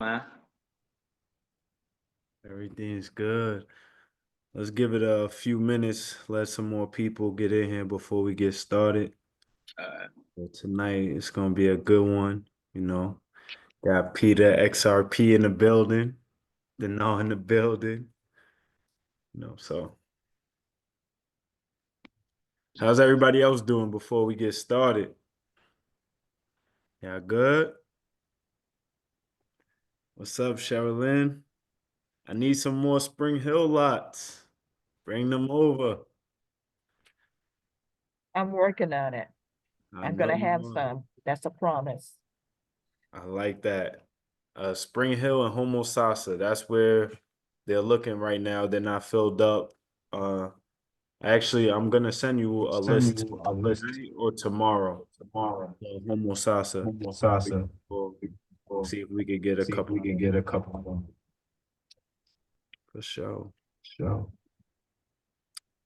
man. Everything's good. Let's give it a few minutes, let some more people get in here before we get started. Uh, But tonight it's gonna be a good one, you know. Got Peter XRP in the building, Dinar in the building, so how's everybody else doing before we get started? Yeah, good. What's up, Sherilyn? I need some more Spring Hill lots. Bring them over. I'm working on it. I I'm know gonna you have are. some. That's a promise. I like that. Spring Hill and Homosassa. That's where they're looking right now. They're not filled up. Uh, actually, I'm gonna send you a Send list you a list tonight or tomorrow. tomorrow. Homosassa. Sasa. We'll We'll see if we could get a see if couple we can get a couple of them. for sure. So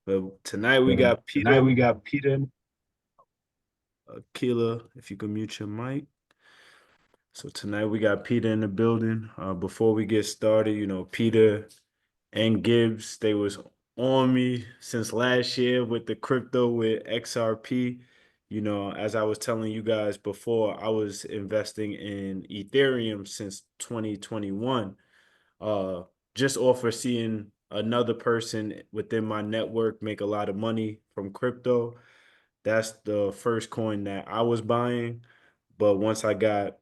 But tonight we got tonight Peter we got Peter. Keeler. If you can mute your mic. So tonight we got Peter in the building. Before we get started, Peter and Gibbs, they was on me since last year with the crypto with XRP. As I was telling you guys before, I was investing in Ethereum since 2021. Uh, just off of seeing another person within my network make a lot of money from crypto. That's the first coin that I was buying. But once I got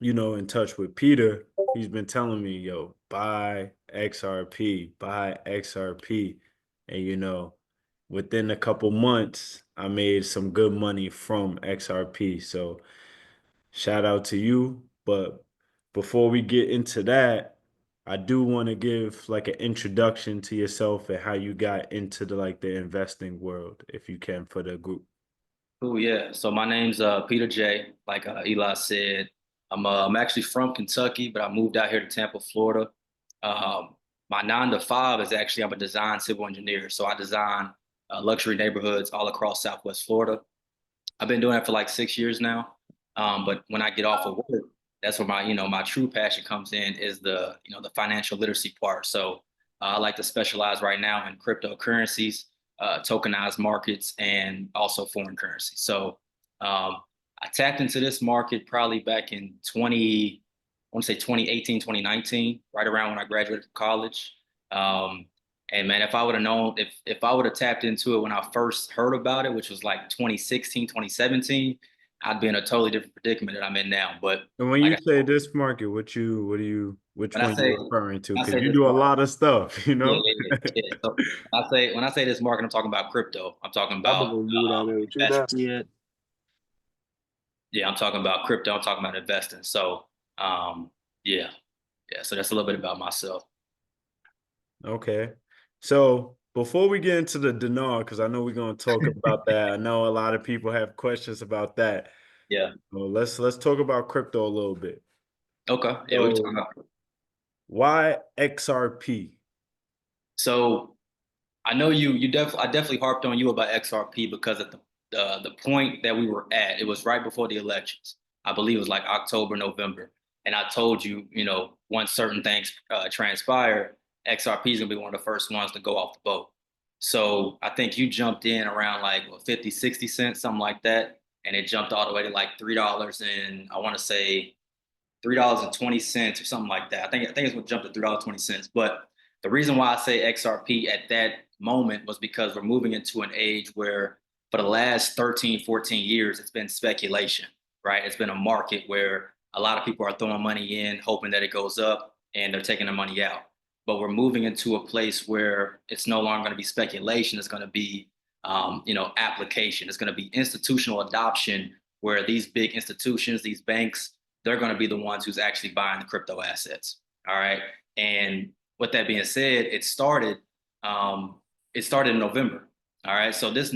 in touch with Peter, he's been telling me, yo, buy XRP, buy XRP. And, within a couple months, I made some good money from XRP. So shout out to you. But before we get into that, I do want to give like an introduction to yourself and how you got into the investing world, if you can, for the group. cool, yeah. So my name's Peter J. Like Eli said, I'm actually from Kentucky, but I moved out here to Tampa, Florida. My 9 to 5 is actually I'm a design civil engineer, so I design luxury neighborhoods all across Southwest Florida. I've been doing that for like 6 years now. But when I get off of work, that's where my true passion comes in is the financial literacy part. So I like to specialize right now in cryptocurrencies, tokenized markets, and also foreign currency. So um, I tapped into this market probably back in I want to say 2018, 2019, right around when I graduated from college. Um, and man, if I would have known, if I would have tapped into it when I first heard about it, which was like 2016, 2017, I'd be in a totally different predicament that I'm in now. But And when like you I say said, this market, which when I one you say referring to? when I Because say you this do a market, lot of stuff, yeah, yeah, yeah, yeah. So when I say this market, I'm talking about crypto. I'm talking I've been about gonna move out there with you investment. now. Yeah. Yeah, I'm talking about crypto. I'm talking about investing. So yeah, yeah. So that's a little bit about myself. Okay. So before we get into the dinar, because I know we're going to talk about that. I know a lot of people have questions about that. Yeah. So let's talk about crypto a little bit. Okay. Yeah, we can talk So about. why XRP? So I know I definitely harped on you about XRP because at the point that we were at, it was right before the elections. I believe it was like October, November. And I told you, once certain things transpire, XRP is gonna be one of the first ones to go off the boat. So I think you jumped in around like 50, 60 cents, something like that. And it jumped all the way to like $3 and I want to say $3.20 or something like that. I think it's what jumped to $3.20. But the reason why I say XRP at that moment was because we're moving into an age where for the last 13, 14 years, it's been speculation, right? It's been a market where a lot of people are throwing money in, hoping that it goes up, and they're taking the money out. But we're moving into a place where it's no longer going to be speculation. It's going to be, application. It's going to be institutional adoption where these big institutions, these banks, they're going to be the ones who's actually buying the crypto assets. All right. And with that being said, it started in November. All right. So this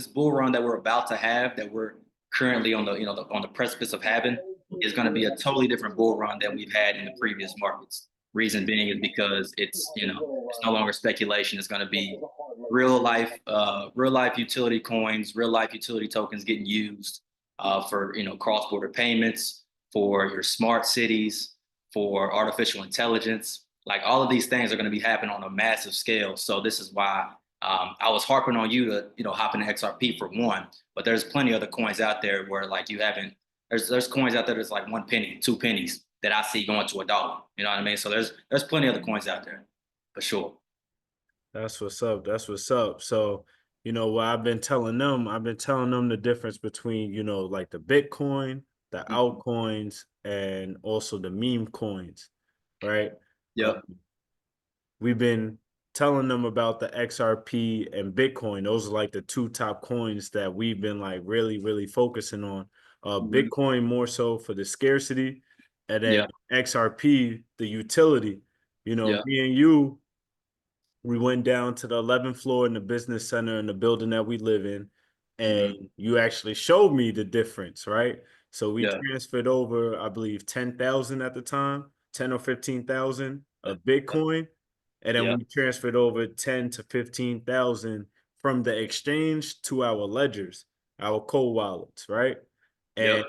bull run that we're about to have, that we're currently on the precipice of having, is going to be a totally different bull run than we've had in the previous markets. Reason being is because it's no longer speculation. It's going to be real life utility coins, real life utility tokens getting used for cross border payments, for your smart cities, for artificial intelligence. Like all of these things are going to be happening on a massive scale. So this is why I was harping on you to, hop into XRP for one, but there's plenty of other coins out there where like you haven't, there's coins out there that's like 1 penny, 2 pennies that I see going to $1. You know what I mean? So there's plenty of other coins out there for sure. That's what's up. That's what's up. So, what I've been telling them, the difference between, like the Bitcoin, the altcoins, and also the meme coins, right? Yep. We've been telling them about the XRP and Bitcoin. Those are like the two top coins that we've been like really, really focusing on. Bitcoin more so for the scarcity, and then XRP, the utility. Me and you, we went down to the 11th floor in the business center in the building that we live in, and you actually showed me the difference, right? So we transferred over, I believe, 10,000 at the time, 10 or 15,000 of Bitcoin, and then we transferred over 10 to 15,000 from the exchange to our ledgers, our cold wallets, right? And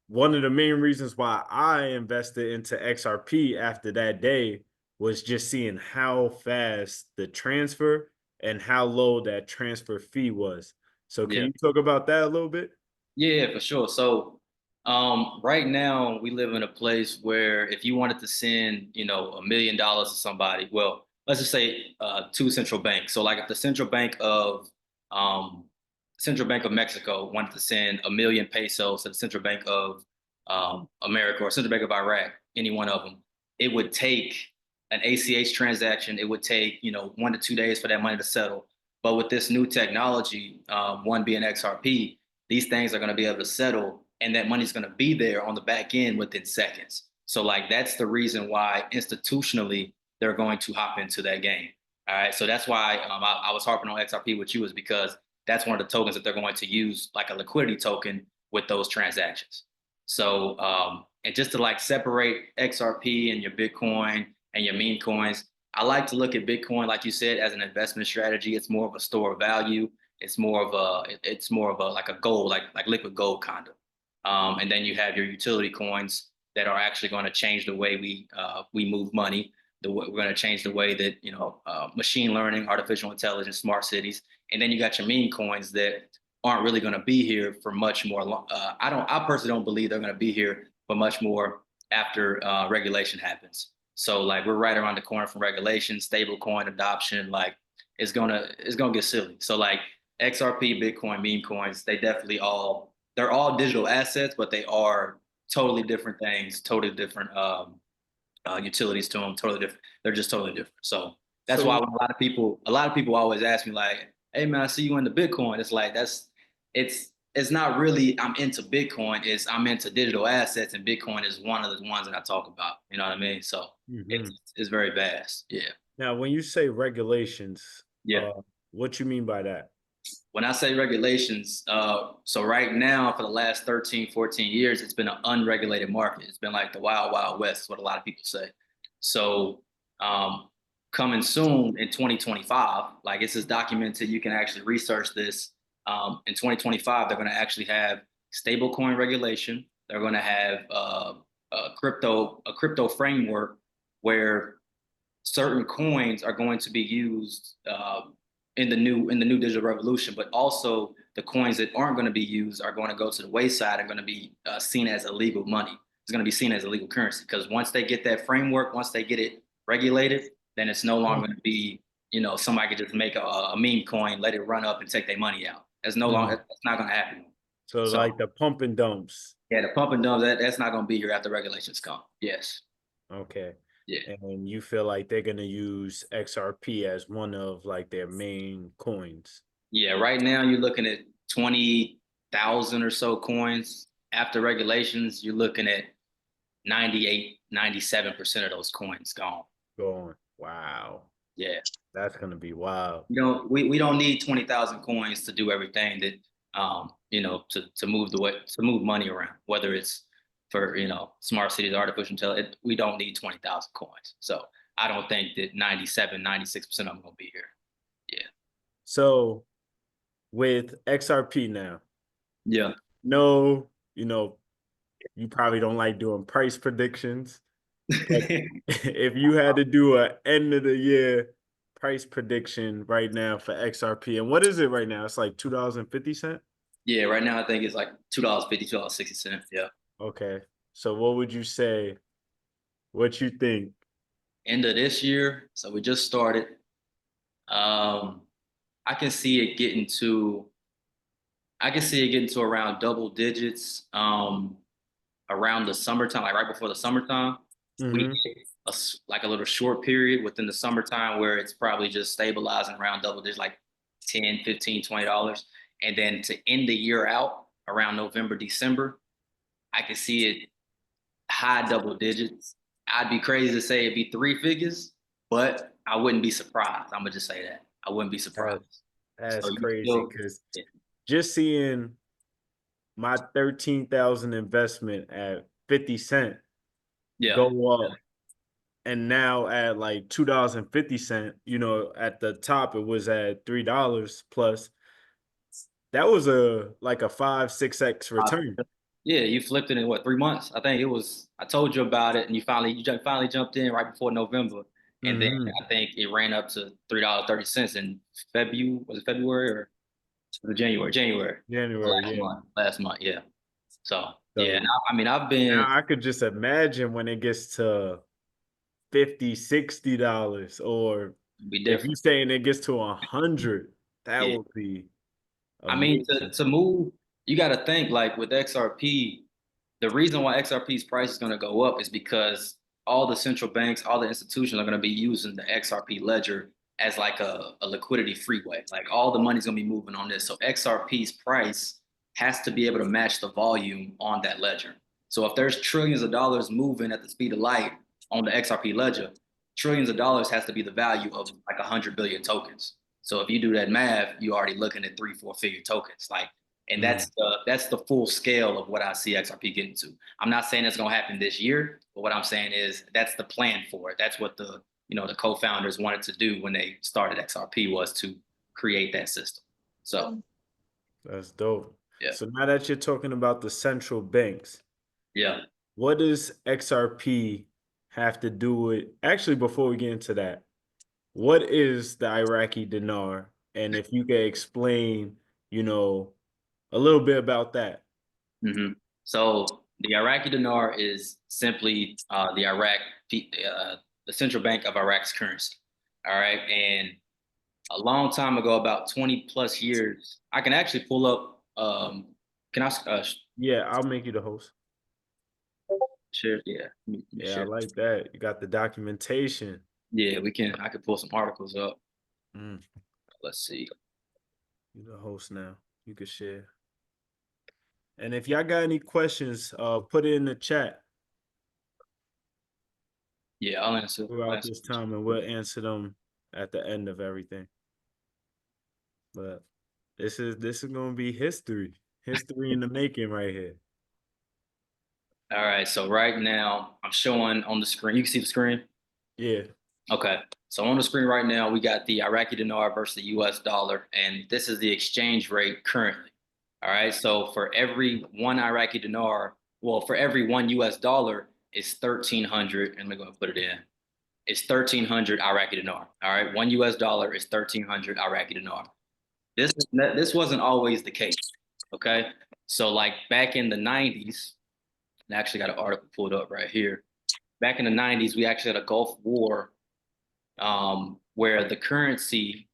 one of the main reasons why I invested into XRP after that day was just seeing how fast the transfer and how low that transfer fee was. So can you talk about that a little bit? Yeah, for sure. So right now we live in a place where if you wanted to send, $1 million to somebody, well, let's just say to central banks. So like if the Central Bank of Mexico wanted to send 1 million pesos to the Central Bank of America or Central Bank of Iraq, any one of them, it would take an ACH transaction. It would take, 1 to 2 days for that money to settle. But with this new technology, one being XRP, these things are going to be able to settle and that money's going to be there on the back end within seconds. So like that's the reason why institutionally they're going to hop into that game. All right. So that's why I was harping on XRP with you, is because that's one of the tokens that they're going to use like a liquidity token with those transactions. So and just to like separate XRP and your Bitcoin and your meme coins, I like to look at Bitcoin, like you said, as an investment strategy. It's more of a store of value. It's more of a like a gold, like liquid gold kind of. And then you have your utility coins that are actually going to change the way we move money. We're going to change the way that machine learning, artificial intelligence, smart cities, and then you got your meme coins that aren't really going to be here for much more. I personally don't believe they're going to be here for much more after regulation happens. So like we're right around the corner from regulation, stable coin adoption, like it's gonna get silly. So like XRP, Bitcoin, meme coins, they're all digital assets, but they are totally different things, totally different utilities to them, totally different. They're just totally different. So that's why when a lot of people always ask me like, "Hey man, I see you into Bitcoin." It's like it's not really I'm into Bitcoin. I'm into digital assets, and Bitcoin is one of the ones that I talk about. You know what I mean? So it's very vast. Yeah. Now, when you say regulations, what you mean by that? When I say regulations, so right now for the last 13, 14 years, it's been an unregulated market. It's been like the wild, wild west, is what a lot of people say. So coming soon in 2025, like this is documented, you can actually research this. In 2025, they're going to actually have stablecoin regulation. They're going to have a crypto framework where certain coins are going to be used in the new digital revolution, but also the coins that aren't going to be used are going to go to the wayside and going to be seen as illegal money. It's going to be seen as illegal currency because once they get that framework, once they get it regulated, then it's no longer going to be, somebody could just make a meme coin, let it run up and take their money out. That's no longer, that's not going to happen. So like the pump and dumps. Yeah, the pump and dumps, that's not going to be here after regulations come. Yes. Okay. Yeah. And you feel like they're going to use XRP as one of like their main coins. Yeah, right now you're looking at 20,000 or so coins. After regulations, you're looking at 98, 97% of those coins gone. Gone. Wow. Yeah. That's going to be wild. We don't need 20,000 coins to do everything that to move money around, whether it's for, smart cities, artificial intelligence. We don't need 20,000 coins. So I don't think that 97, 96% of them going to be here. Yeah. So with XRP now. Yeah. No, you probably don't like doing price predictions, If you had to do a end of the year price prediction right now for XRP, and what is it right now? It's like $2.50. Yeah, right now I think it's like $2.50, $2.60. Yeah. Okay, so what would you say? What you think? End of this year, so we just started. I can see it getting to around double digits around the summertime, like right before the summertime. We Mhm. hit like a little short period within the summertime where it's probably just stabilizing around double digits, like 10, 15, $20. And then to end the year out around November, December, I can see it high double digits. I'd be crazy to say it'd be three figures, but I wouldn't be surprised. I'm gonna just say that. I wouldn't be surprised. That's So you crazy still, because yeah, just seeing my 13,000 investment at 50 cent yeah, go up, and now at like $2.50, at the top it was at $3 plus. That was a like a 5-6x return. yeah. You flipped it in what, 3 months? I think it was. I told you about it, and finally jumped in right before November, and then Hmm. I think it ran up to $3.30 in February. Was it February or was it January? January. January, Last yeah. month. Last month, yeah. So yeah, So and I mean, I've been, now I could just imagine when it gets to 50, $60, or be if you different. saying it gets to 100, that Yeah. would be I mean, to amazing. to move, you got to think like with XRP. The reason why XRP's price is going to go up is because all the central banks, all the institutions are going to be using the XRP ledger as like a liquidity freeway. Like all the money's going to be moving on this. So XRP's price has to be able to match the volume on that ledger. So if there's trillions of dollars moving at the speed of light on the XRP ledger, trillions of dollars has to be the value of like 100 billion tokens. So if you do that math, you're already looking at 3, 4 figure tokens. Like, and Mm, that's the full scale of what I see XRP getting to. I'm not saying it's gonna happen this year, but what I'm saying is that's the plan for it. That's what the co-founders wanted to do when they started XRP, was to create that system. So that's dope. yeah, So now that you're talking about the central banks, yeah. what does XRP have to do with? Actually, before we get into that, what is the Iraqi dinar? And if you could explain, a little bit about that. hmm So the Iraqi dinar is simply the central bank of Iraq's currency. All right, and a long time ago, about 20 plus years, I can actually pull up. Can I Yeah, I'll make you the host. share? Yeah, let me Yeah, I share. like that. You got the documentation. Yeah, we can. I could pull some articles up. Mm, Let's see. you the host now. You can share. And if y'all got any questions, put it in the chat Yeah, I'll answer. I'll throughout answer. this time, and we'll answer them at the end of everything. But this is gonna be history. History in the making right here. All right. So right now, I'm showing on the screen. You can see the screen. Yeah. Okay. So on the screen right now, we got the Iraqi dinar versus the U.S. dollar, and this is the exchange rate currently. All right. So for every one Iraqi dinar, well, for every one U.S. dollar, it's 1,300. And let me go and put it in. It's 1,300 Iraqi dinar. All right. One U.S. dollar is 1,300 Iraqi dinar. This wasn't always the case. Okay. So like back in the 90s, I actually got an article pulled up right here. Back in the 90s, we actually had a Gulf War where the currency,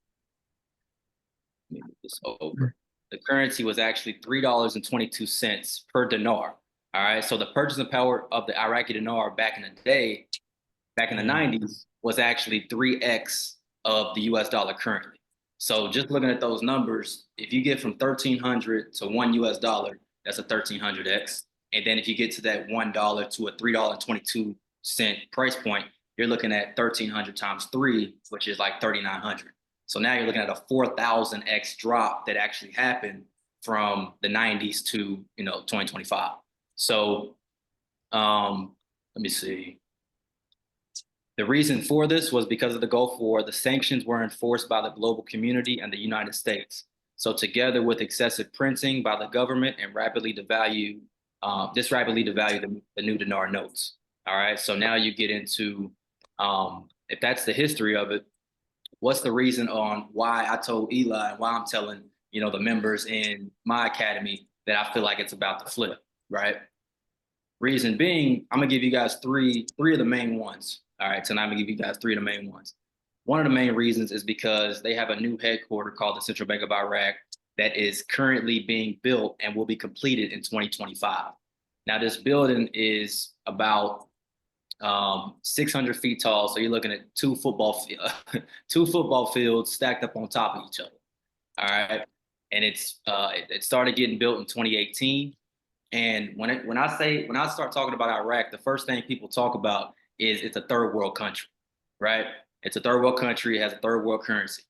let me move this over. The currency was actually $3.22 per dinar. All right. So the purchasing power of the Iraqi dinar back in the day, back in the Mm. 90s, was actually 3x of the US dollar currently. So just looking at those numbers, if you get from 1,300 to one US dollar, that's a 1,300x. And then if you get to that $1 to a $3.22 price point, you're looking at 1,300 times three, which is like 3,900. So now you're looking at a 4,000x drop that actually happened from the 90s to 2025. So let me see. The reason for this was because of the Gulf War. The sanctions were enforced by the global community and the United States. So together with excessive printing by the government and this rapidly devalued the new dinar notes. All right. So now you get into, if that's the history of it, what's the reason on why I told Eli and why I'm telling, the members in my academy that I feel like it's about to flip, right? Reason being, I'm gonna give you guys three of the main ones. All right, tonight I'm gonna give you guys three of the main ones. One of the main reasons is because they have a new headquarters called the Central Bank of Iraq that is currently being built and will be completed in 2025. Now, this building is about 600 feet tall, so you're looking at two football fields stacked up on top of each other. All right, and it started getting built in 2018. And when I start talking about Iraq, the first thing people talk about is it's a third world country, right? It's a third world country. It has a third world currency.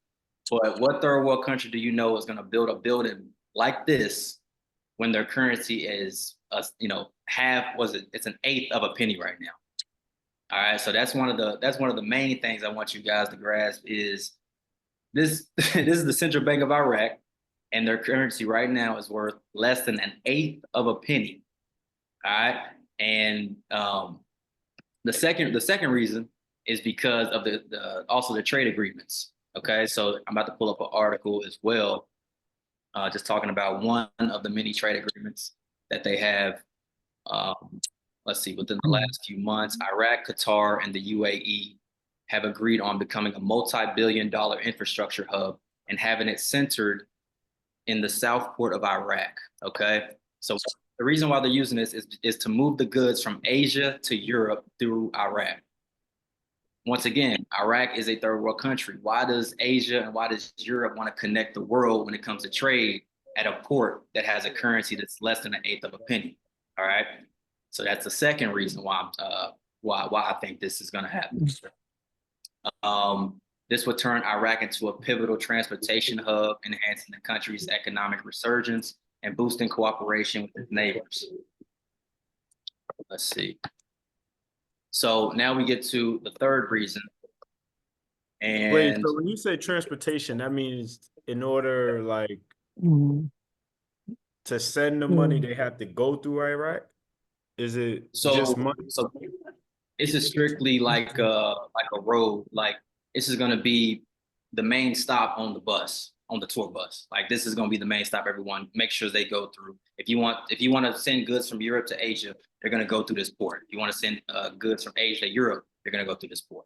But what third world country do you know is going to build a building like this when their currency is, it's an eighth of a penny right now. All right, so that's one of the main things I want you guys to grasp is this. This is the Central Bank of Iraq, and their currency right now is worth less than an eighth of a penny. All right, and the second reason is because of also the trade agreements. Okay, so I'm about to pull up an article as well, just talking about one of the many trade agreements that they have. Let's see, within the last few months, Iraq, Qatar, and the UAE have agreed on becoming a multi-billion-dollar infrastructure hub and having it centered in the south port of Iraq. Okay, so the reason why they're using this is to move the goods from Asia to Europe through Iraq. Once again, Iraq is a third world country. Why does Asia and why does Europe want to connect the world when it comes to trade at a port that has a currency that's less than an eighth of a penny? All right. So that's the second reason why I think this is going to happen. This would turn Iraq into a pivotal transportation hub, enhancing the country's economic resurgence and boosting cooperation with its neighbors. Let's see. So now we get to the third reason. And wait, so when you say transportation, that means in order to send the money, they have to go through Iraq? Is it just money? So this is strictly like a road. Like this is going to be the main stop on the bus, on the tour bus. Like this is going to be the main stop. Everyone make sure they go through. If you want to send goods from Europe to Asia, they're going to go through this port. If you want to send goods from Asia to Europe, they're going to go through this port.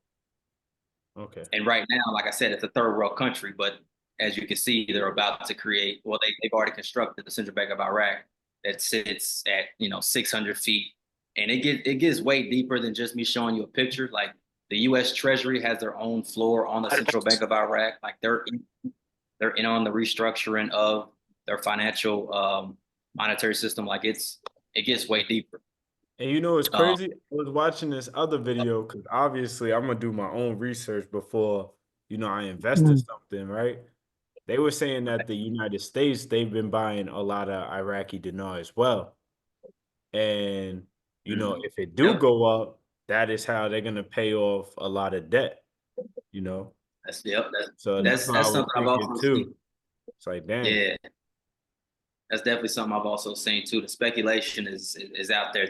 Okay. And right now, like I said, it's a third world country, but as you can see, they're about to create. Well, they've already constructed the Central Bank of Iraq that sits at 600 feet, and it gets way deeper than just me showing you a picture. Like the U.S. Treasury has their own floor on the Central Bank of Iraq. Like they're in on the restructuring of their financial monetary system. Like it gets way deeper. And it's crazy. I was watching this other video because obviously I'm gonna do my own research before I invest in something, right? They were saying that the United States, they've been buying a lot of Iraqi dinar as well. And if it do go up, that is how they're gonna pay off a lot of debt. That's That's something I've also seen. It's like, damn. Yeah, that's definitely something I've also seen too. The speculation is out there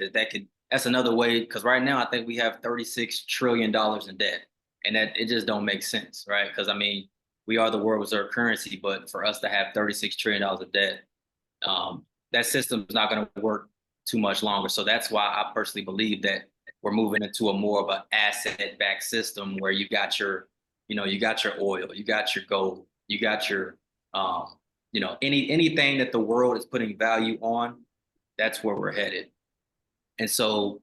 that's another way, because right now I think we have $36 trillion in debt, and that it just don't make sense, right? Because I mean, we are the world reserve currency, but for us to have $36 trillion of debt, that system is not going to work too much longer. So that's why I personally believe that we're moving into a more of an asset-backed system where you got your oil, you got your gold, you got your anything that the world is putting value on. That's where we're headed. And so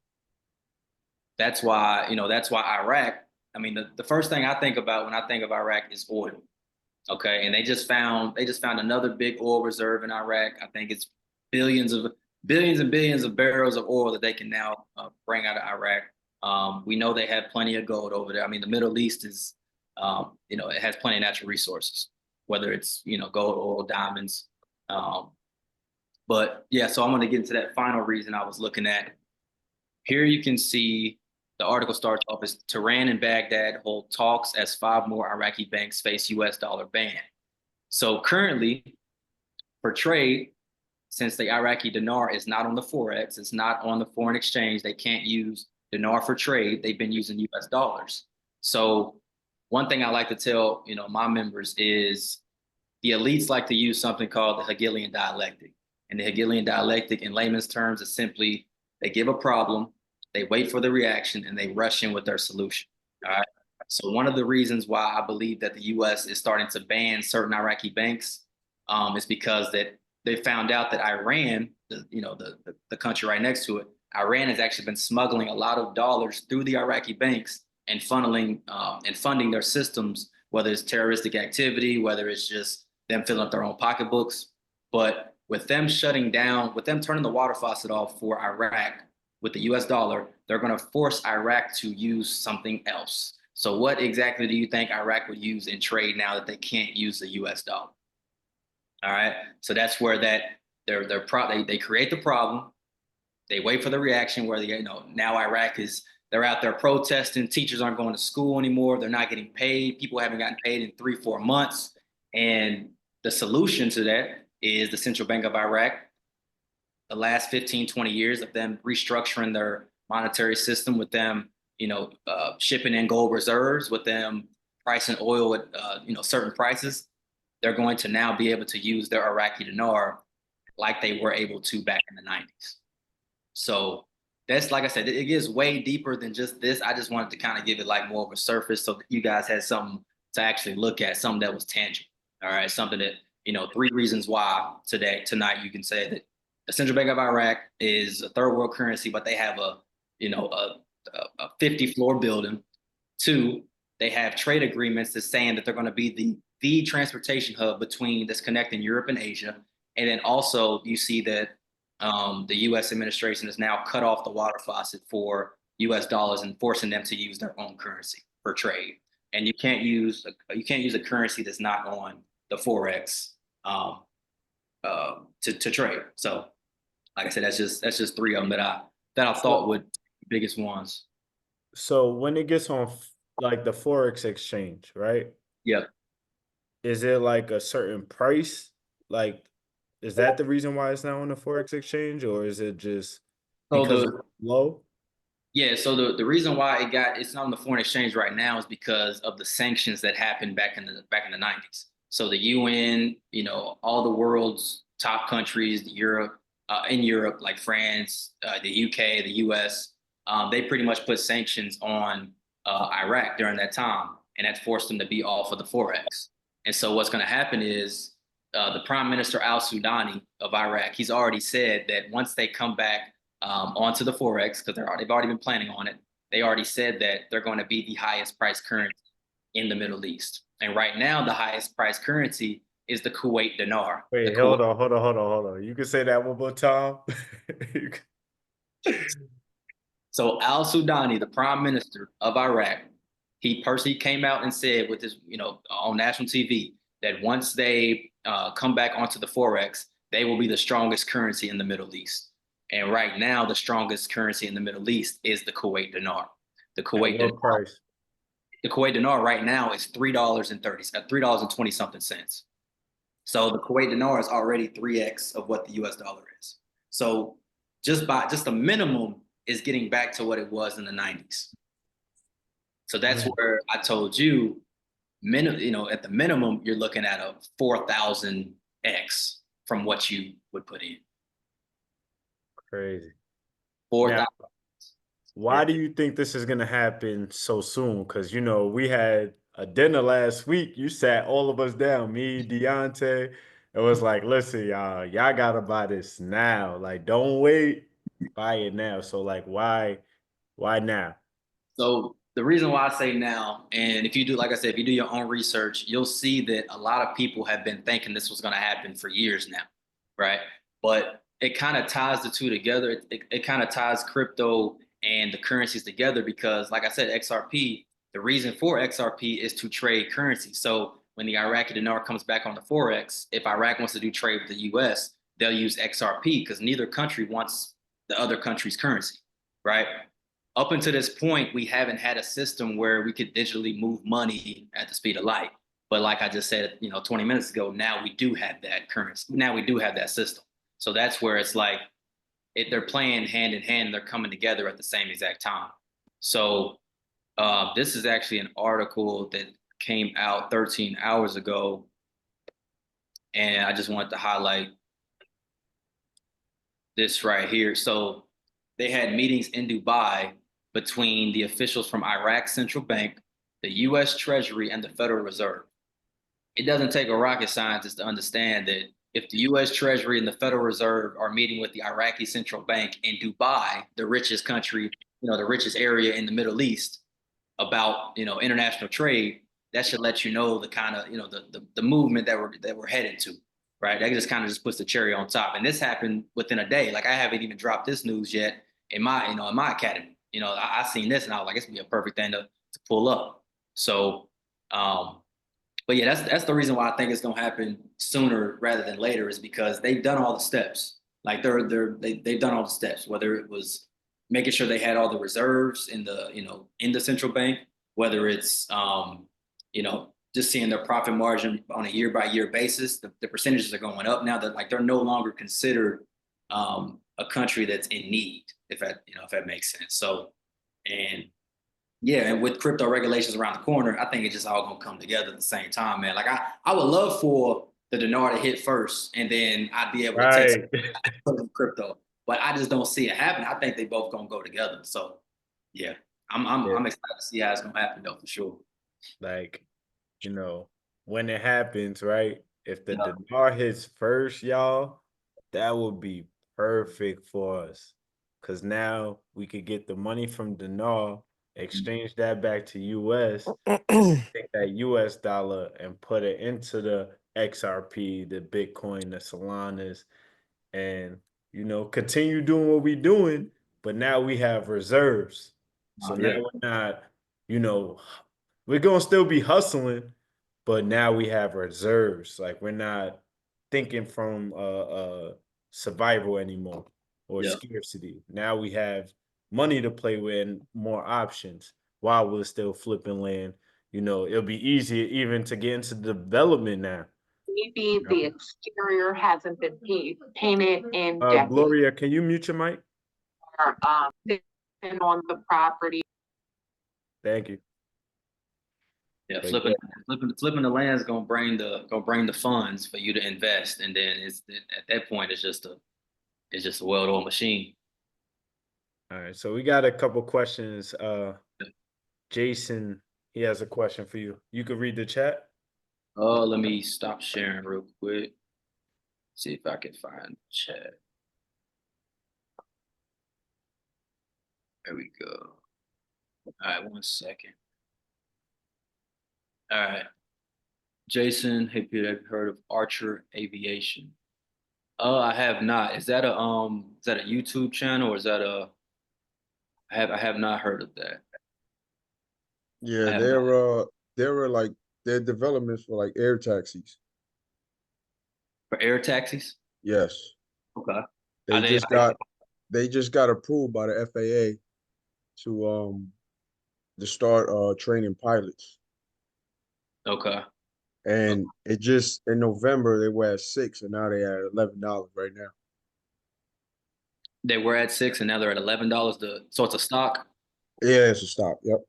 that's why Iraq, I mean, the first thing I think about when I think of Iraq is oil. Okay. And they just found another big oil reserve in Iraq. I think it's billions and billions of barrels of oil that they can now bring out of Iraq. We know they have plenty of gold over there. I mean, the Middle East is, it has plenty of natural resources, whether it's, gold, oil, diamonds. But yeah, so I'm going to get into that final reason I was looking at. Here you can see the article starts off as Tehran and Baghdad hold talks as 5 more Iraqi banks face US dollar ban. So currently, for trade, since the Iraqi dinar is not on the Forex, it's not on the foreign exchange, they can't use dinar for trade, they've been using US dollars. So one thing I like to tell, my members is the elites like to use something called the Hegelian dialectic. And the Hegelian dialectic in layman's terms is simply they give a problem, they wait for the reaction, and they rush in with their solution. All right. So one of the reasons why I believe that the US is starting to ban certain Iraqi banks is because that they found out that Iran, the country right next to it, Iran has actually been smuggling a lot of dollars through the Iraqi banks and funneling and funding their systems, whether it's terroristic activity, whether it's just them filling up their own pocketbooks. But with them shutting down, with them turning the water faucet off for Iraq with the US dollar, they're going to force Iraq to use something else. So what exactly do you think Iraq would use in trade now that they can't use the US dollar? All right. So that's where they create the problem. They wait for the reaction where now Iraq they're out there protesting. Teachers aren't going to school anymore. They're not getting paid. People haven't gotten paid in 3-4 months. And the solution to that is the Central Bank of Iraq. The last 15-20 years of them restructuring their monetary system, with them, shipping in gold reserves, with them pricing oil at certain prices, they're going to now be able to use their Iraqi dinar like they were able to back in the 90s. So that's, like I said, it gets way deeper than just this. I just wanted to kind of give it like more of a surface so that you guys had something to actually look at, something that was tangible. All right, something that, 3 reasons why tonight you can say that the Central Bank of Iraq is a third world currency, but they have a 50-floor building. 2, they have trade agreements that's saying that they're going to be the transportation hub that's connecting Europe and Asia. And then also you see that the U.S. administration has now cut off the water faucet for U.S. dollars and forcing them to use their own currency for trade. And you can't use a currency that's not on the Forex to trade. So, like I said, that's just 3 of them that I thought would be the biggest ones. So when it gets on like the Forex exchange, right? Yeah. Is it like a certain price? Like, is that the reason why it's not on the Forex exchange, or is it just because it's low? Yeah, so the reason why it's not on the foreign exchange right now is because of the sanctions that happened back in the 90s. So the UN, all the world's top countries, in Europe, like France, the UK, the US, they pretty much put sanctions on Iraq during that time, and that forced them to be off of the Forex. And so what's going to happen is the Prime Minister al-Sudani of Iraq, he's already said that once they come back onto the Forex, because they've already been planning on it, they already said that they're going to be the highest price currency in the Middle East. And right now, the highest price currency is the Kuwait dinar. Wait, hold on. You can say that one more time. So al-Sudani, the Prime Minister of Iraq, he personally came out and said with this, on national TV, that once they come back onto the Forex, they will be the strongest currency in the Middle East. And right now, the strongest currency in the Middle East is the Kuwait dinar. The Kuwait dinar right now is $3.20 something cents. So the Kuwait dinar is already 3x of what the US dollar is. So just the minimum is getting back to what it was in the 90s. So that's where I told you, at the minimum, you're looking at a 4,000x from what you would put in. Crazy. 4,000. Why do you think this is going to happen so soon? Because, we had a dinner last week. You sat all of us down, me, Deontay. It was like, listen, y'all got to buy this now. Like, don't wait. Buy it now. So, like, why now? So the reason why I say now, and if you do, like I said, if you do your own research, you'll see that a lot of people have been thinking this was going to happen for years now, right? But it kind of ties the two together. It kind of ties crypto and the currencies together because, like I said, XRP, the reason for XRP is to trade currency. So when the Iraqi dinar comes back on the Forex, if Iraq wants to do trade with the US, they'll use XRP because neither country wants the other country's currency, right? Up until this point, we haven't had a system where we could digitally move money at the speed of light. But like I just said, 20 minutes ago, now we do have that currency. Now we do have that system. So that's where it's like they're playing hand in hand. They're coming together at the same exact time. So this is actually an article that came out 13 hours ago, and I just wanted to highlight this right here. So they had meetings in Dubai between the officials from Iraq's central bank, the U.S. Treasury, and the Federal Reserve. It doesn't take a rocket scientist to understand that if the U.S. Treasury and the Federal Reserve are meeting with the Iraqi central bank in Dubai, the richest country, the richest area in the Middle East, about international trade, that should let you know the kind of the movement that we're headed to, right? That just kind of just puts the cherry on top. And this happened within a day. Like I haven't even dropped this news yet in my in my academy. I seen this and I was like, it's gonna be a perfect thing to pull up. So, but yeah, that's the reason why I think it's gonna happen sooner rather than later is because they've done all the steps. Like they've done all the steps, whether it was making sure they had all the reserves in the in the central bank, whether it's just seeing their profit margin on a year by year basis. The percentages are going up now. That like they're no longer considered a country that's in need, if that makes sense. So, and yeah, and with crypto regulations around the corner, I think it's just all gonna come together at the same time, man. Like I would love for the dinar to hit first, and then I'd be able to take some crypto. But I just don't see it happening. I think they both gonna go together. So yeah, I'm excited to see how it's gonna happen though for sure. Like, when it happens, right? If the dinar hits first, y'all, that would be perfect for us. Cause now we could get the money from dinar, exchange that back to US, take that US dollar and put it into the XRP, the Bitcoin, the Solanas, and continue doing what we're doing, but now we have reserves. So now we're not, we're gonna still be hustling, but now we have reserves. Like we're not thinking from survival anymore or scarcity. Now we have money to play with and more options while we're still flipping land. It'll be easier even to get into development now. Maybe the exterior hasn't been painted in decades. Gloria, can you mute your mic? Or, on the property. Thank you. Yeah, flipping the land is gonna bring the funds for you to invest, and then at that point it's just a well-oiled machine. All right, so we got a couple questions. Jason, he has a question for you. You can read the chat. Let me stop sharing real quick. See if I can find chat. There we go. All right, 1 second. All right. Jason, hey Peter, have you heard of Archer Aviation? I have not. Is that a YouTube channel or is that I have not heard of that. Yeah, they're like their developments for like air taxis. For air taxis? Yes. Okay. They just got approved by the FAA to start training pilots. Okay. And it just in November they were at $6 and now they at $11 right now. They were at $6 and now they're at $11. So it's a stock? Yeah, it's a stock. Yep.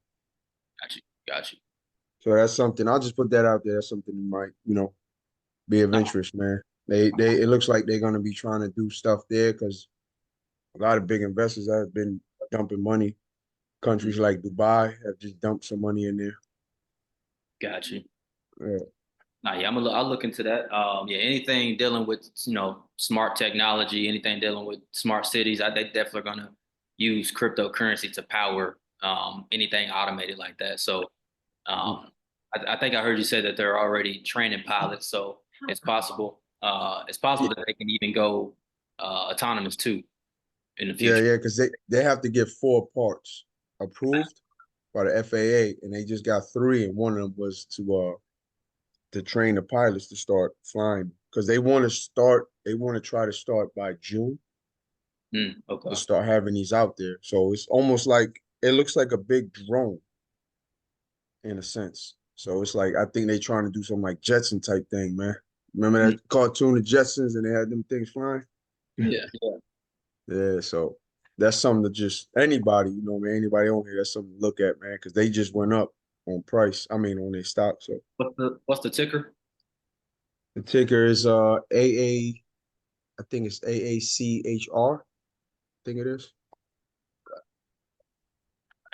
Got you. So that's something. I'll just put that out there. That's something that might, be of interest, man. It looks like they're gonna be trying to do stuff there because a lot of big investors have been dumping money. Countries like Dubai have just dumped some money in there. Got you. Yeah. Nah, yeah, I'll look into that. Yeah, anything dealing with smart technology, anything dealing with smart cities, they definitely are gonna use cryptocurrency to power anything automated like that. So I think I heard you say that they're already training pilots, so it's possible. It's possible that they can even go autonomous too in the future. Yeah, because they have to get 4 parts approved by the FAA, and they just got 3, and one of them was to train the pilots to start flying because they want to try to start by June. Okay. To start having these out there. So it's almost like it looks like a big drone in a sense. So it's like I think they're trying to do something like Jetson type thing, man. Remember that cartoon, the Jetsons, and they had them things flying? Yeah. Yeah, so that's something to just anybody, you know, man, anybody on here, that's something to look at, man, because they just went up on price. I mean, on their stock. So What's the ticker? the ticker is AA. I think it's AACHR. I think it is.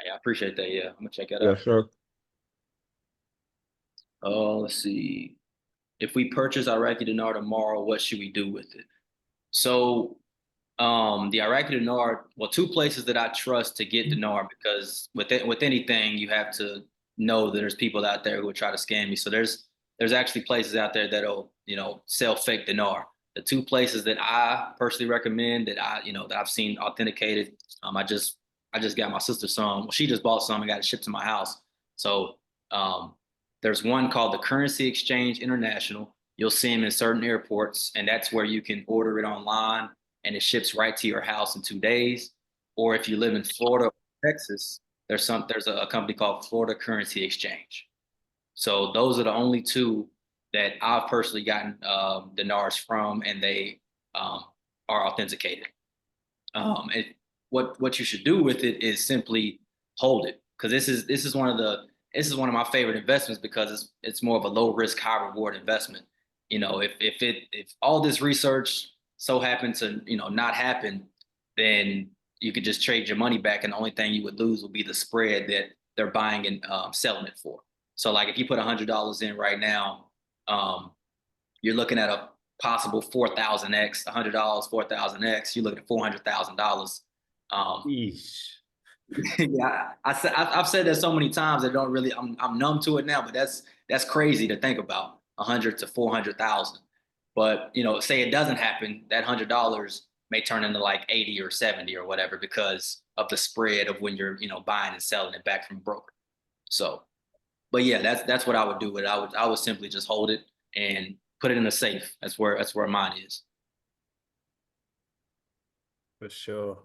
Yeah, I appreciate that. Yeah, I'm gonna check that Yeah, out. sure. Let's see. If we purchase Iraqi Dinar tomorrow, what should we do with it? So, the Iraqi Dinar, well, two places that I trust to get dinar, because with anything you have to know that there's people out there who will try to scam you. So there's actually places out there that'll sell fake dinar. The two places that I personally recommend that that I've seen authenticated. I just got my sister some. Well, she just bought some and got it shipped to my house. So um, there's one called the Currency Exchange International. You'll see them in certain airports, and that's where you can order it online and it ships right to your house in 2 days. Or if you live in Florida or Texas, there's a company called Florida Currency Exchange. So those are the only two that I've personally gotten dinars from, and they are authenticated. And what you should do with it is simply hold it, because this is one of my favorite investments, because it's more of a low risk, high reward investment. If all this research so happened to not happen, then you could just trade your money back, and the only thing you would lose would be the spread that they're buying and selling it for. So like if you put $100 in right now, you're looking at a possible 4,000x, $100, 4,000x. You're looking at $400,000. Eesh. Yeah, I've said that so many times that don't really. I'm numb to it now, but that's crazy to think about, 100 to 400,000. But say it doesn't happen, that $100 may turn into like 80 or 70 or whatever, because of the spread of when you're buying and selling it back from a broker. So, but yeah, that's what I would do with it. I would simply just hold it and put it in a safe. That's where mine is. For sure.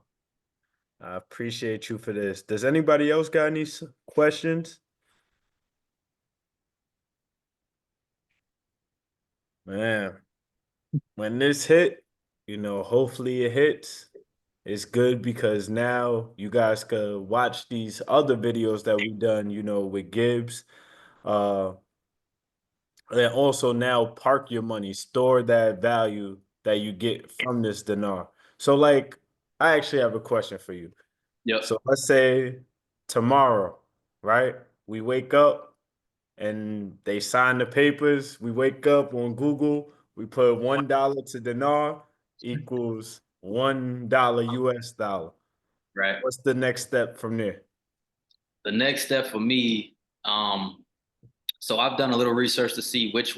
I appreciate you for this. Does anybody else got any questions? Man, when this hit, hopefully it hits. It's good because now you guys could watch these other videos that we've done, with Gibbs. And also now park your money, store that value that you get from this dinar. So like, I actually have a question for you. Yep. So let's say tomorrow, right? We wake up and they sign the papers. We wake up on Google, we put $1 to dinar equals $1 US dollar. Right. What's the next step from there? The next step for me, so I've done a little research to see which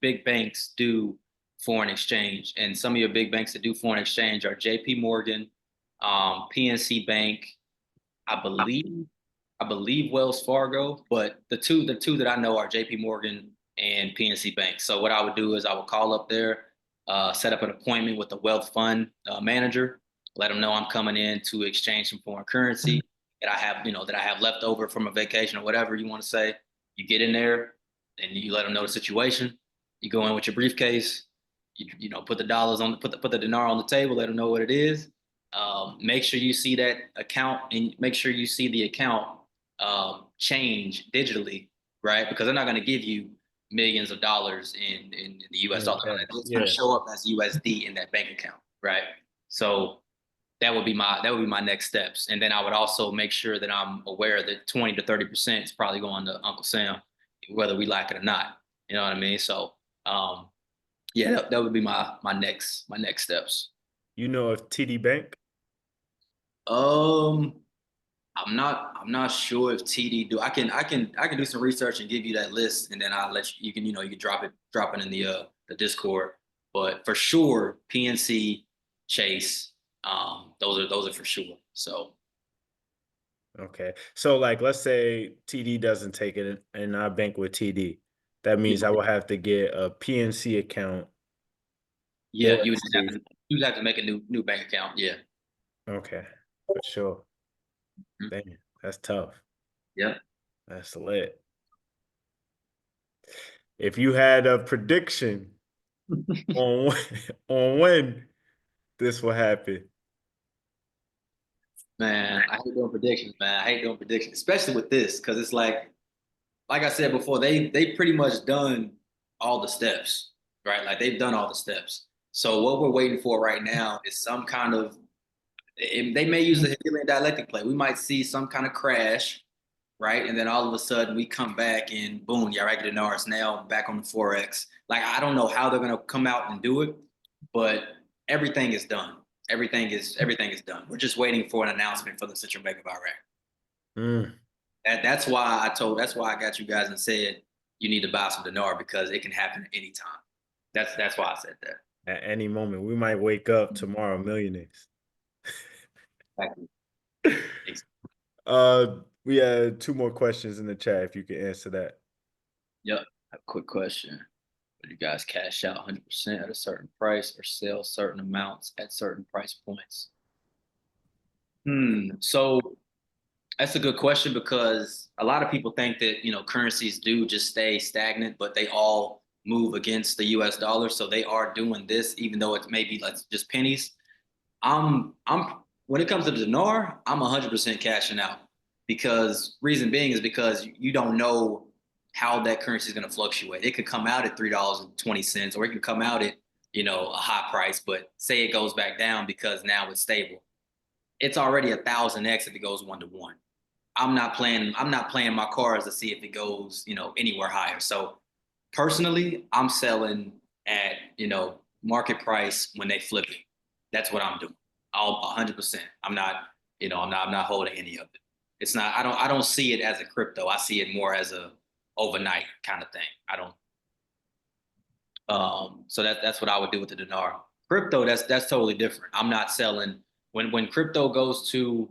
big banks do foreign exchange, and some of your big banks that do foreign exchange are J.P. Morgan, PNC Bank, I believe Wells Fargo, but the two that I know are J.P. Morgan and PNC Bank. So what I would do is I would call up there, set up an appointment with the wealth fund manager, let them know I'm coming in to exchange some foreign currency that I have left over from a vacation or whatever you want to say. You get in there and you let them know the situation. You go in with your briefcase. Put the dollars on put the dinar on the table. Let them know what it is. Make sure you see that account, and make sure you see the account change digitally, right? Because they're not going to give you millions of dollars in the US dollar. It's going to show up as USD in that bank account, right? So that would be my next steps. And then I would also make sure that I'm aware that 20 to 30% is probably going to Uncle Sam, whether we like it or not. You know what I mean? So yeah, that would be my next steps. If TD Bank? Um, I'm not sure if TD do. I can do some research and give you that list, and then I'll let you. You can drop it in the Discord. But for sure, PNC, Chase, those are for sure. So Okay. So like let's say TD doesn't take it and I bank with TD. That means I will have to get a PNC account. yeah, Or you'd have to make a new bank account. Yeah. Okay, for sure. Dang, that's tough. Yeah. That's lit. If you had a prediction on on when this will happen, Man, I hate doing predictions, man. I hate doing predictions, especially with this, because it's like I said before, they pretty much done all the steps, right? Like they've done all the steps. So what we're waiting for right now is some kind of they may use the Hegelian dialectic play. We might see some kind of crash, right? And then all of a sudden we come back and boom, the Iraqi dinar is now back on the forex. Like I don't know how they're gonna come out and do it, but everything is done. Everything is done. We're just waiting for an announcement for the Central Bank of Iraq. Mm. That's why I got you guys and said you need to buy some dinar because it can happen at any time. That's why I said that. At any moment, we might wake up tomorrow millionaires. We had 2 more questions in the chat. If you could answer that. Yep. A quick question. Would you guys cash out 100% at a certain price or sell certain amounts at certain price points? So that's a good question because a lot of people think that, currencies do just stay stagnant, but they all move against the US dollar. So they are doing this, even though it's maybe like just pennies. I'm when it comes to the dinar, I'm 100% cashing out because reason being is because you don't know how that currency is going to fluctuate. It could come out at $3.20, or it could come out at a high price, but say it goes back down because now it's stable. It's already 1,000x if it goes 1-to-1. I'm not playing my cards to see if it goes anywhere higher. So personally, I'm selling at market price when they flip it. That's what I'm doing. I'll 100%. I'm not holding any of it. It's not. I don't see it as a crypto. I see it more as a overnight kind of thing. I don't. So that's what I would do with the dinar. Crypto, that's totally different. I'm not selling when crypto goes to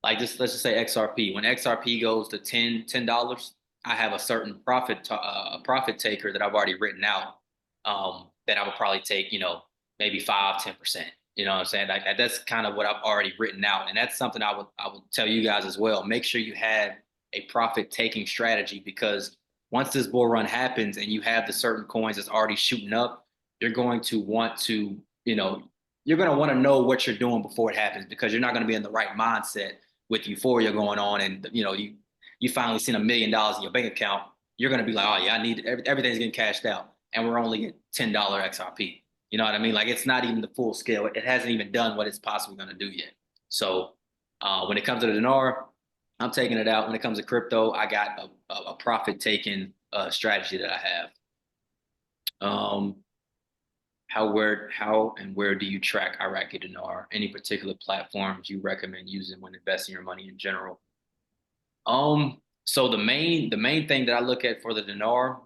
like this. Let's just say XRP. When XRP goes to $10, I have a certain profit taker that I've already written out. That I would probably take maybe 5-10%. You know what I'm saying? Like that's kind of what I've already written out, and that's something I would tell you guys as well. Make sure you have a profit taking strategy because once this bull run happens and you have the certain coins that's already shooting up, you're going to want to you're going to want to know what you're doing before it happens because you're not going to be in the right mindset with euphoria going on, and you finally seen $1 million in your bank account. You're going to be like, oh yeah, I need everything's getting cashed out, and we're only at $10 XRP. You know what I mean? Like it's not even the full scale. It hasn't even done what it's possibly going to do yet. So when it comes to the dinar, I'm taking it out. When it comes to crypto, I got a profit taking strategy that I have. How and where do you track Iraqi dinar? Any particular platforms you recommend using when investing your money in general? So the main thing that I look at for the dinar,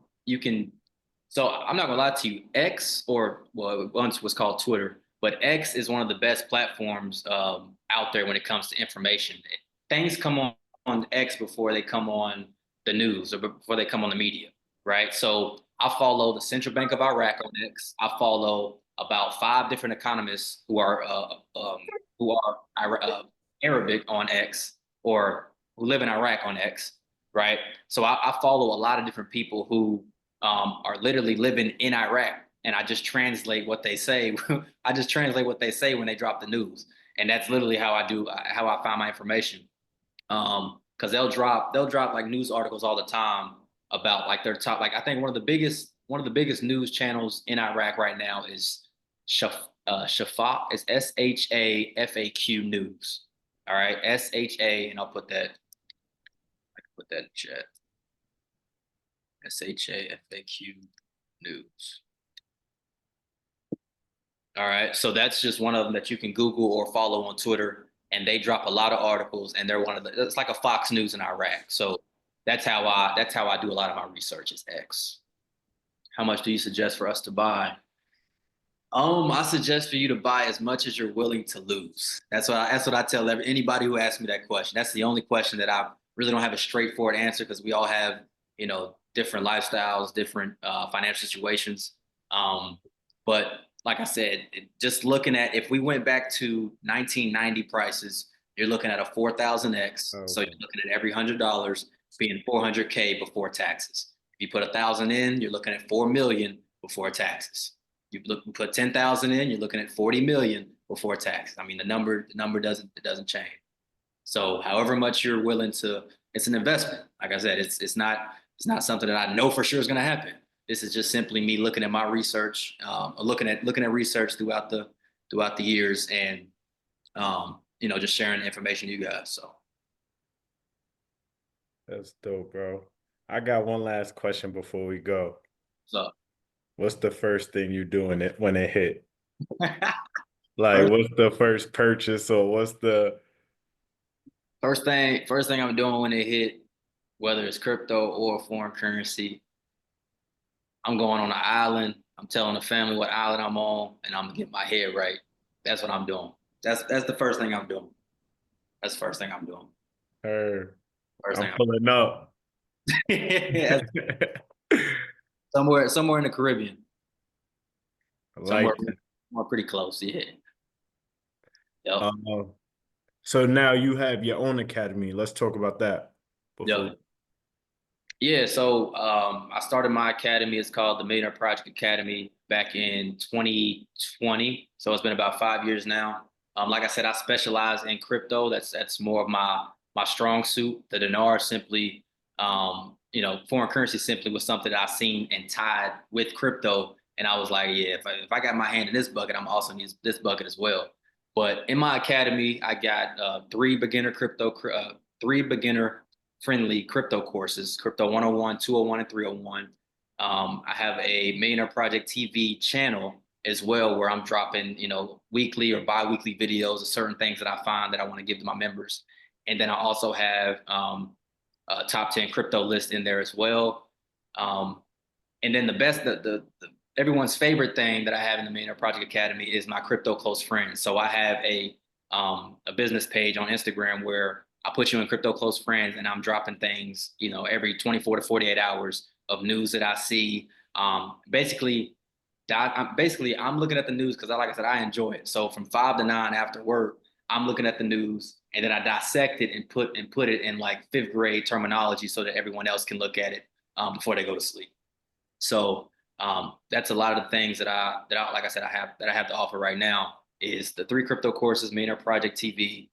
so I'm not gonna lie to you, X, or well, once was called Twitter, but X is one of the best platforms out there when it comes to information. Things come on X before they come on the news or before they come on the media, right? So I follow the Central Bank of Iraq on X. I follow about 5 different economists who are Arabic on X or who live in Iraq on X, right? So I follow a lot of different people who are literally living in Iraq, and I just translate what they say. I just translate what they say when they drop the news, and that's literally how I find my information. Because they'll drop like news articles all the time about like their top. Like I think one of the biggest news channels in Iraq right now is Shafaq. It's SHAFAQ News. All right, SHA, and I'll put that. I can put that in chat. SHAFAQ News. All right, so that's just one of them that you can Google or follow on Twitter, and they drop a lot of articles, and they're it's like a Fox News in Iraq. So that's how I do a lot of my research is X. How much do you suggest for us to buy? I suggest for you to buy as much as you're willing to lose. That's what I tell anybody who asks me that question. That's the only question that I really don't have a straightforward answer because we all have different lifestyles, different financial situations. But like I said, just looking at if we went back to 1990 prices, you're looking at a 4,000x. Okay. So you're looking at every $100 being 400K before taxes. If you put 1,000 in, you're looking at 4 million before taxes. You put 10,000 in, you're looking at 40 million before taxes. I mean, the number doesn't change. So however much you're willing to, it's an investment. Like I said, it's not something that I know for sure is going to happen. This is just simply me looking at my research, looking at research throughout the years, and just sharing the information with you guys. So That's dope, bro. I got one last question before we go. so What's the first thing you doing it when it hit? Like, what's the first purchase, or what's the first thing I'm doing when it hit, whether it's crypto or foreign currency, I'm going on an island. I'm telling the family what island I'm on, and I'm gonna get my head right. That's what I'm doing. That's the first thing I'm doing. That's the first thing I'm doing. her? First I'm thing pulling up. That's somewhere in the Caribbean. I Somewhere, like it. somewhere pretty close. Yeah. Yep. So now you have your own academy. Let's talk about that before. Yep. Yeah, so I started my academy. It's called the Millionaire Project Academy back in 2020. So it's been about 5 years now. Like I said, I specialize in crypto. That's more of my strong suit. The dinar simply, foreign currency simply was something that I seen and tied with crypto. And I was like, yeah, if I got my hand in this bucket, I'm also in this bucket as well. But in my academy, I got three beginner friendly crypto courses, Crypto 101, 201, and 301. I have a Millionaire Project TV channel as well, where I'm dropping, weekly or bi-weekly videos of certain things that I find that I want to give to my members. And then I also have a top 10 crypto list in there as well. And then the everyone's favorite thing that I have in the Millionaire Project Academy is my crypto close friends. So I have a business page on Instagram where I put you in crypto close friends, and I'm dropping things, every 24 to 48 hours of news that I see. Basically, I'm looking at the news because, like I said, I enjoy it. So from 5 to 9 after work, I'm looking at the news, and then I dissect it and put it in like fifth grade terminology so that everyone else can look at it before they go to sleep. So that's a lot of the things that I like I said, I have to offer right now is the three crypto courses, Millionaire Project TV,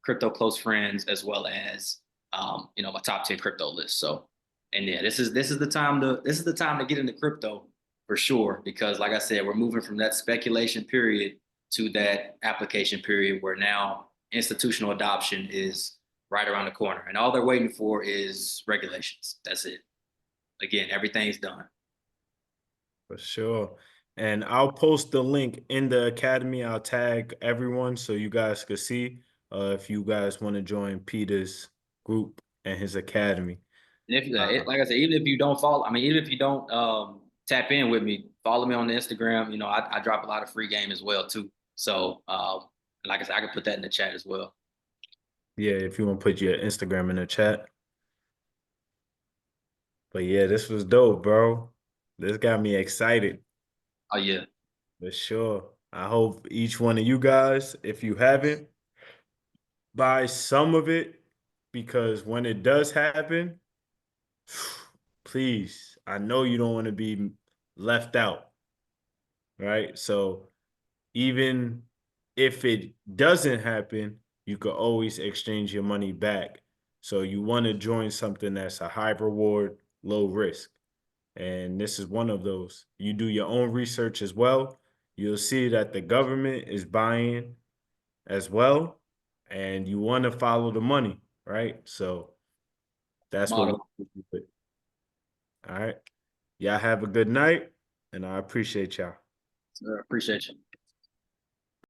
crypto close friends, as well as my top 10 crypto list. So, and yeah, this is the time to get into crypto for sure, because like I said, we're moving from that speculation period to that application period where now institutional adoption is right around the corner, and all they're waiting for is regulations. That's it. Again, everything's done. For sure. And I'll post the link in the academy. I'll tag everyone so you guys can see if you guys want to join Peter's group and his academy. And like I said, even if you don't follow, even if you don't tap in with me, follow me on the Instagram. I drop a lot of free game as well too. So, like I said, I can put that in the chat as well. Yeah, if you want to put your Instagram in the chat. But yeah, this was dope, bro. This got me excited. Oh yeah. For sure. I hope each one of you guys, if you haven't, buy some of it, because when it does happen, please, I know you don't want to be left out, right? So even if it doesn't happen, you could always exchange your money back. So you want to join something that's a high reward, low risk. And this is one of those. You do your own research as well. You'll see that the government is buying as well, and you want to follow the money, right? So that's what Model. we'll do with. All right. Y'all have a good night, and I appreciate y'all. Appreciate you.